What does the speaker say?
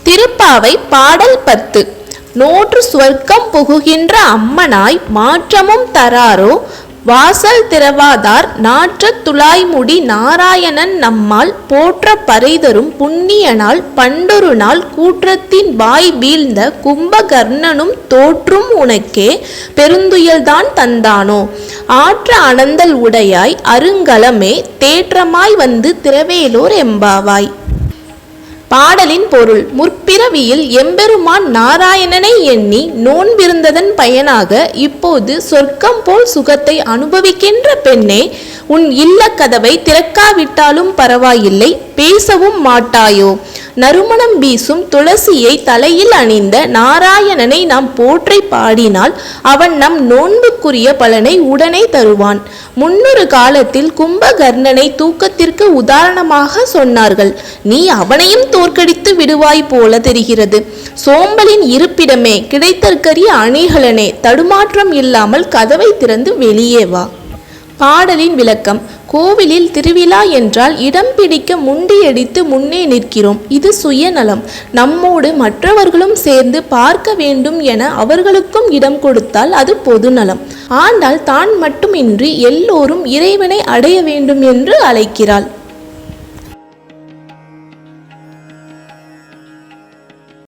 திருப்பாவை பாடல் 10. நோற்று சுவர்க்கம் புகுகின்ற அம்மனாய் மாற்றமும் தராரோ வாசல் திறவாதார் நாற்ற துழாய்முடி நாராயணன் நம்மால் போற்ற பறைதரும் புண்ணியனால் பண்டொரு நாள் கூற்றத்தின் வாய் வீழ்ந்த கும்பகர்ணனும் தோற்றும் உனக்கே பெருந்துயல்தான் தந்தானோ ஆற்ற அனந்தல் உடையாய் அருங்கலமே தேற்றமாய் வந்து திரவேலோர் எம்பாவாய். பாடலின் பொருள். முற்பிறவியில் எம்பெருமான் நாராயணனை எண்ணி நோன்பிருந்ததன் பயனாக இப்போது சொர்க்கம் போல் சுகத்தை அனுபவிக்கின்ற பெண்ணே, உன் இல்ல கதவை திறக்காவிட்டாலும் பரவாயில்லை, பேசவும் மாட்டாயோ? நறுமணம் வீசும் துளசியை தலையில் அணிந்த நாராயணனை நாம் போற்றி பாடினால் அவன் நம் நோன்புக்குரிய பலனை உடனே தருவான். முன்னொரு காலத்தில் கும்பகர்ணனை தூக்கத்திற்கு உதாரணமாக சொன்னார்கள். நீ அவனையும் தோற்கடித்து விடுவாய் போல தெரிகிறது. சோம்பலின் இருப்பிடமே, கிடைத்தற்கரிய அணிகலனே, தடுமாற்றம் இல்லாமல் கதவை திறந்து வெளியே வா. பாடலின் விளக்கம். கோவிலில் திருவிழா என்றால் இடம் பிடிக்க முண்டியடித்து முன்னே நிற்கிறோம். இது சுயநலம். நம்மோடு மற்றவர்களும் சேர்ந்து பார்க்க வேண்டும் என அவர்களுக்கும் இடம் கொடுத்தால் அது பொதுநலம். ஆனால் தான் மட்டுமின்றி எல்லோரும் இறைவனை அடைய வேண்டும் என்று அழைக்கிறாள்.